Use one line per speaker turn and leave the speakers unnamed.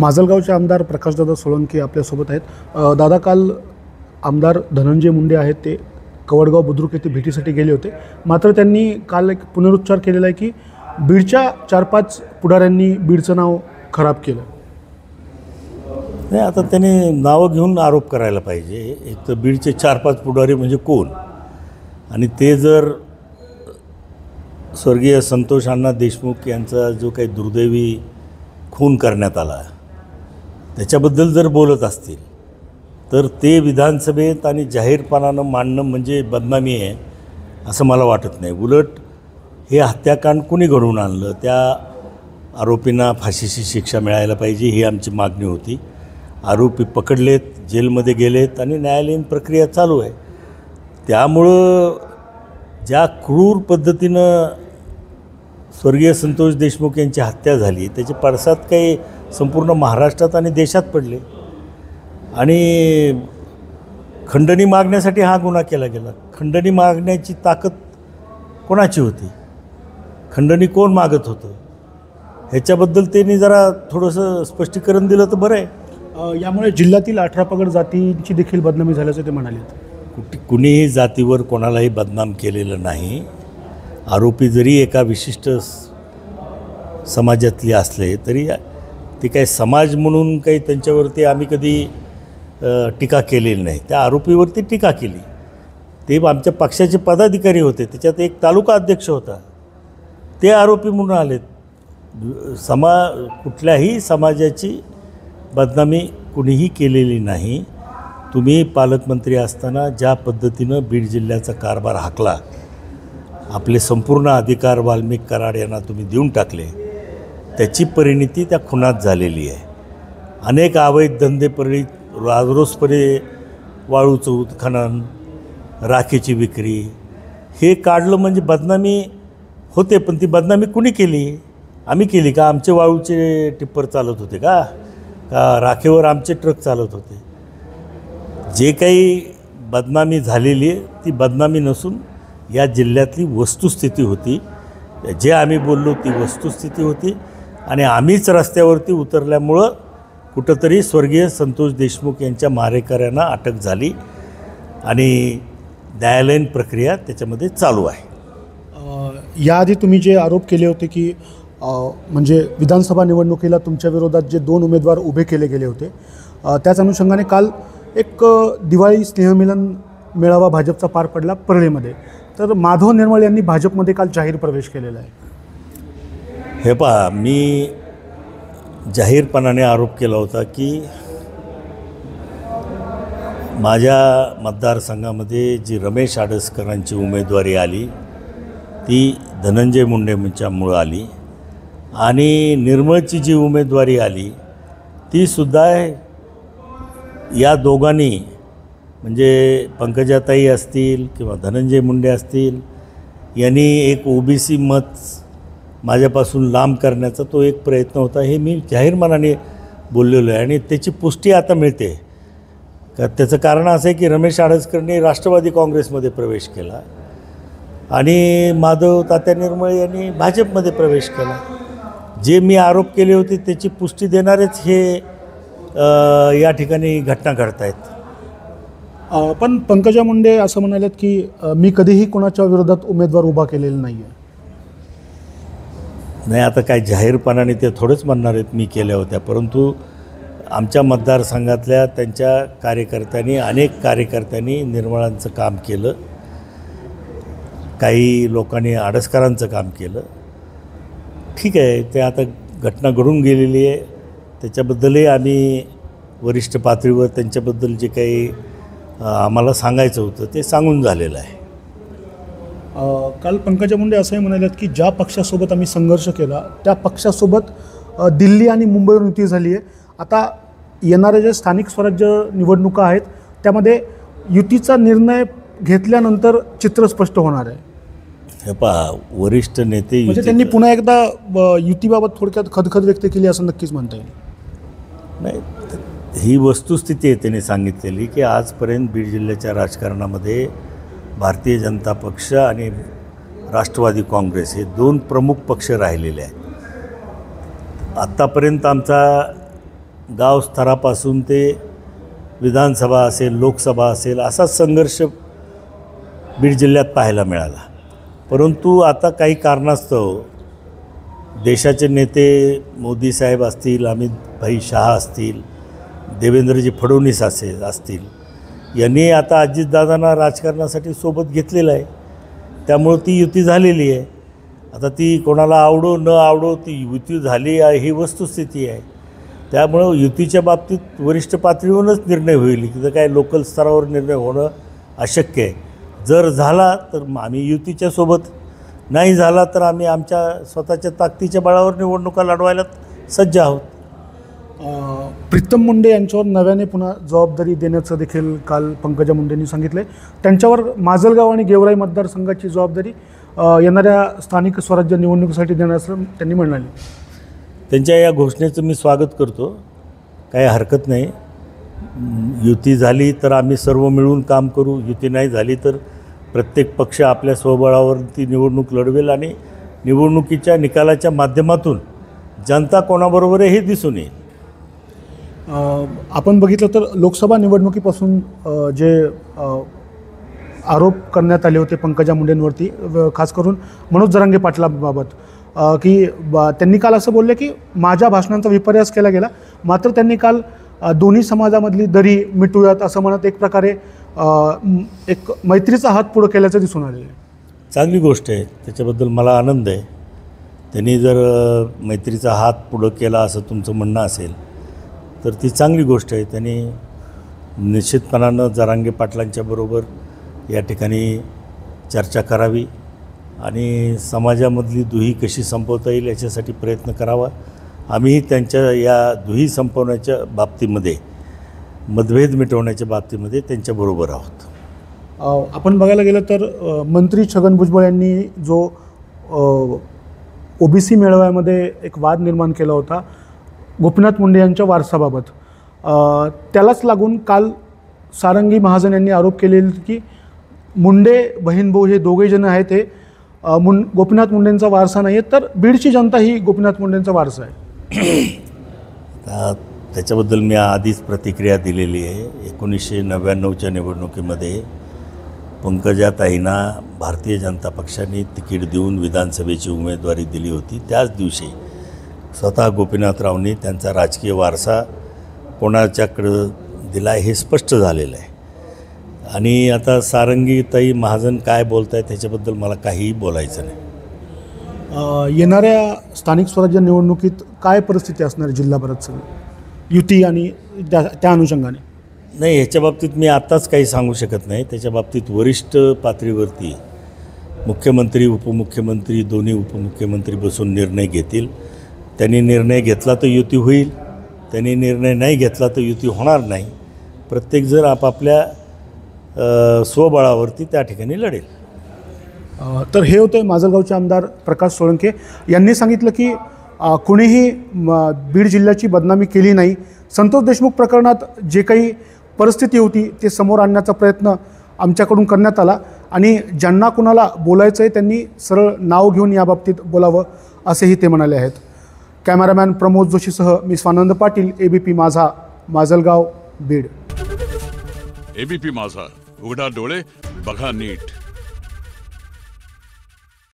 माजलगावचे आमदार प्रकाशदादा सोळंकी आपल्यासोबत आहेत। दादा, काल आमदार धनंजय मुंडे आहेत ते कवडगाव बुद्रुक येथे भेटीसाठी गेले होते, मात्र त्यांनी काल एक पुनरुच्चार केलेला आहे की बीडच्या 4-5 पुढाऱ्यांनी बीडचं नाव खराब केलं।
नाही, आता त्याने नावं घेऊन आरोप करायला पाहिजे। एक तर बीडचे 4-5 पुढारी म्हणजे कोण, आणि ते जर स्वर्गीय संतोष अण्णा देशमुख यांचा जो काही दुर्दैवी खून करण्यात आला त्याच्याबद्दल जर बोलत असतील तर ते विधानसभेत आणि जाहीरपणानं मांडणं म्हणजे बदनामी आहे असं मला वाटत नाही। उलट हे हत्याकांड कुणी घडवून आणलं, त्या आरोपींना फाशीची शिक्षा मिळायला पाहिजे ही आमची मागणी होती। आरोपी पकडलेत, जेलमध्ये गेलेत आणि न्यायालयीन प्रक्रिया चालू आहे। त्यामुळं ज्या क्रूर पद्धतीनं स्वर्गीय संतोष देशमुख यांची हत्या झाली त्याचे पडसाद काही संपूर्ण महाराष्ट्रात आणि देशात पडले, आणि खंडणी मागण्यासाठी हा गुन्हा केला गेला। खंडणी मागण्याची ताकद कोणाची होती, खंडणी कोण मागत होतं, ह्याच्याबद्दल त्यांनी जरा थोडंसं स्पष्टीकरण दिलं तर बरं आहे।
यामुळे जिल्ह्यातील 18 पगड जातींची देखील बदनामी झाल्याचं ते म्हणाले।
कुणीही जातीवर कोणालाही बदनाम केलेलं नाही। आरोपी जरी एका विशिष्ट समाजातले असले तरी ते काही समाज म्हणून काही त्यांच्यावरती आम्ही कधी टीका केलेली नाही। त्या आरोपीवरती टीका केली, ते आमच्या पक्षाचे पदाधिकारी होते, त्याच्यात एक तालुका अध्यक्ष होता, ते आरोपी म्हणून आलेत। कुठल्याही समाजाची बदनामी कुणीही केलेली नाही। तुम्ही पालकमंत्री असताना ज्या पद्धतीनं बीड जिल्ह्याचा कारभार हाकला, आपले संपूर्ण अधिकार वाल्मिक कराड यांना तुम्ही देऊन टाकले, त्याची परिणिती त्या खुनात झालेली आहे। अनेक अवैध धंदेपरी राजरोसपणे वाळूचं उत्खनन, राखेची विक्री हे काढलं म्हणजे बदनामी होते। पण ती बदनामी कुणी केली? आम्ही केली का? आमचे वाळूचे टिप्पर चालत होते का राखेवर आमचे ट्रक चालत होते? जे काही बदनामी झालेली आहे ती बदनामी नसून या जिल्ह्यातली वस्तुस्थिती होती। जे आम्ही बोललो ती वस्तुस्थिती होती, आणि आम्हीच रस्त्यावरती उतरल्यामुळं कुठंतरी स्वर्गीय संतोष देशमुख यांच्या मारेकऱ्यांना अटक झाली, आणि न्यायालयीन प्रक्रिया त्याच्यामध्ये चालू आहे।
याआधी तुम्ही जे आरोप केले होते की म्हणजे विधानसभा निवडणुकीला तुमच्या विरोधात जे 2 उमेदवार उभे केले गेले होते, त्याच अनुषंगाने काल एक दिवाळी स्नेहमिलन मेळावा भाजपचा पार पडला परळीमध्ये, तर माधव निर्मळ यांनी भाजपमध्ये काल जाहीर प्रवेश केलेला आहे।
हे पहा, मी जाहीरपणाने आरोप केला होता की माझ्या मतदारसंघामध्ये जी रमेश आडसकरांची उमेदवारी आली ती धनंजय मुंडेंच्यामुळं आली, आणि निर्मळची जी उमेदवारी आली तीसुद्धा या दोघांनी, म्हणजे पंकजाताई असतील किंवा धनंजय मुंडे असतील, यांनी एक ओबीसी मत माझ्यापासून लांब करण्याचा तो एक प्रयत्न होता, हे मी जाहीर मनाने बोललेलो आहे। आणि त्याची पुष्टी आता मिळते का? त्याचं कारण असं आहे की रमेश आडसकरने राष्ट्रवादी काँग्रेसमध्ये प्रवेश केला आणि माधव तात्या निर्मळ यांनी भाजपमध्ये प्रवेश केला। जे मी आरोप केले होते त्याची पुष्टी देणारेच हे या ठिकाणी घटना घडत आहेत।
पण पंकजा मुंडे असं म्हणालेत की मी कधीही कोणाच्या विरोधात उमेदवार उभा केलेला नाही आहे।
नाही, आता काय जाहीरपणाने ते थोडेच म्हणणार आहेत मी केल्या होत्या, परंतु आमच्या मतदारसंघातल्या त्यांच्या कार्यकर्त्यांनी, अनेक कार्यकर्त्यांनी निर्मळांचं काम केलं, काही लोकांनी आडसकरांचं काम केलं। ठीक आहे, ते आता घटना घडून गेलेली आहे, त्याच्याबद्दलही आम्ही वरिष्ठ पातळीवर त्यांच्याबद्दल जे काही आम्हाला सांगायचं होतं ते सांगून झालेलं आहे।
काल पंकजा मुंडे असंही म्हणालेत की ज्या पक्षासोबत आम्ही संघर्ष केला त्या पक्षासोबत दिल्ली आणि मुंबईवर युती झाली आहे। आता येणाऱ्या ज्या स्थानिक स्वराज्य निवडणुका आहेत त्यामध्ये युतीचा निर्णय घेतल्यानंतर चित्र स्पष्ट होणार आहे।
हे पहा, वरिष्ठ नेते
म्हणजे त्यांनी पुन्हा एकदा युतीबाबत थोडक्यात खदखद व्यक्त केली असं नक्कीच म्हणता येईल।
नाही, ही वस्तुस्थिती आहे त्यांनी सांगितलेली की आजपर्यंत बीड जिल्ह्याच्या राजकारणामध्ये भारतीय जनता पक्ष आणि राष्ट्रवादी काँग्रेस हे 2 प्रमुख पक्ष राहिलेले आहेत। आत्तापर्यंत आमचा गाव स्तरापासून ते विधानसभा असेल, लोकसभा असेल, असाच संघर्ष बीड जिल्ह्यात पाहायला मिळाला. परंतु आता काही कारणास्तव देशाचे नेते मोदी साहेब असतील, अमित भाई शहा असतील, देवेंद्रजी फडणवीस असतील, यांनी आता अजितदादांना राजकारणासाठी सोबत घेतलेलं आहे. त्यामुळं ती युती झालेली आहे. आता ती कोणाला आवडो न आवडो ती युती झाली आहे ही वस्तुस्थिती आहे. त्यामुळं युतीच्या बाबतीत वरिष्ठ पातळीवरूनच निर्णय होईल, की काय लोकल स्तरावर निर्णय होणं अशक्य आहे. जर झाला तर आम्ही युतीच्या सोबत, नाही झाला तर आम्ही आमच्या स्वतःच्या ताकदीच्या बळावर निवडणुका लढवायला सज्ज आहोत.
प्रीतम मुंडे यांच्यावर नव्याने पुन्हा जबाबदारी देण्याचं देखील काल पंकजा मुंडेंनी सांगितलं. त्यांच्यावर माजलगाव आणि गेवराई मतदारसंघाची जबाबदारी येणाऱ्या स्थानिक स्वराज्य निवडणुकीसाठी देण्याचं त्यांनी म्हणाले.
त्यांच्या या घोषणेचं मी स्वागत करतो, काही हरकत नाही. युती झाली तर आम्ही सर्व मिळून काम करू, युती नाही झाली तर प्रत्येक पक्ष आपल्या स्वबळावर ती निवडणूक लढवेल आणि निवडणुकीच्या निकालाच्या माध्यमातून जनता कोणाबरोबर आहे हे दिसून येईल.
आपण बघितलं तर लोकसभा निवडणुकीपासून जे आरोप करण्यात आले होते पंकजा मुंडेंवरती, खास करून मनोज जरांगे पाटलाबाबत, की त्यांनी काल असं बोलले की माझ्या भाषणांचा विपर्यास केला गेला. मात्र त्यांनी काल दोन्ही समाजामधली दरी मिटूयात असं म्हणत एक प्रकारे एक मैत्रीचा हात पुढं केल्याचं दिसून आलेलं आहे.
चांगली गोष्ट आहे, त्याच्याबद्दल मला आनंद आहे. त्यांनी जर मैत्रीचा हात पुढं केला असं तुमचं म्हणणं असेल तर ती चांगली गोष्ट आहे. त्यांनी निश्चितपणानं जरांगे पाटलांच्या बरोबर या ठिकाणी चर्चा करावी आणि समाजामधली दुही कशी संपवता येईल याच्यासाठी प्रयत्न करावा. आम्हीही त्यांच्या या दुही संपवण्याच्या बाबतीमध्ये, मतभेद मिटवण्याच्या बाबतीमध्ये त्यांच्याबरोबर आहोत.
आपण बघायला गेलं तर मंत्री छगन भुजबळ यांनी जो OBC मेळाव्यामध्ये एक वाद निर्माण केला होता गोपीनाथ मुंडे यांच्या वारसाबाबत, त्यालाच लागून काल सारंगी महाजन यांनी आरोप केलेले की मुंडे बहीण भाऊ हे दोघे जण आहेत ते गोपीनाथ मुंडेंचा वारसा नाही आहे, तर बीडची जनता ही गोपीनाथ मुंडेंचा वारसा आहे.
त्याच्याबद्दल मी आधीच प्रतिक्रिया दिलेली आहे. 1999च्या निवडणुकीमध्ये पंकजाताईंना भारतीय जनता पक्षाने तिकीट देऊन विधानसभेची उमेदवारी दिली होती. त्याच दिवशी स्वतः गोपीनाथरावनी त्यांचा राजकीय वारसा कोणाच्याकडं दिला हे स्पष्ट झालेलं आहे. आणि आता सारंगीताई महाजन काय बोलत आहे त्याच्याबद्दल मला काहीही बोलायचं नाही.
येणाऱ्या स्थानिक स्वराज्य निवडणुकीत काय परिस्थिती असणार जिल्हाभरात सगळं युती आणि त्या अनुषंगाने?
नाही, ह्याच्या बाबतीत मी आत्ताच काही सांगू शकत नाही. त्याच्या बाबतीत वरिष्ठ पातळीवरती मुख्यमंत्री, उपमुख्यमंत्री, दोन्ही उपमुख्यमंत्री बसून निर्णय घेतील. त्यांनी निर्णय घेतला तर युती होईल, त्यांनी निर्णय नाही घेतला तर युती होणार नाही. प्रत्येकजण आपापल्या स्वबळावरती त्या ठिकाणी लढेल.
तर हे होते माजलगावचे आमदार प्रकाश सोळंके यांनी सांगितलं की कुणीही बीड जिल्ह्याची बदनामी केली नाही. संतोष देशमुख प्रकरणात जे काही परिस्थिती होती ते समोर आणण्याचा प्रयत्न आमच्याकडून करण्यात आला आणि ज्यांना कुणाला बोलायचं आहे त्यांनी सरळ नाव घेऊन याबाबतीत बोलावं असेही ते म्हणाले आहेत. कॅमेरामॅन प्रमोद जोशीसह मी स्वानंद पाटील, ABP माझा, माजलगाव, बीड.
ABP माझा, उघडा डोळे बघा नीट.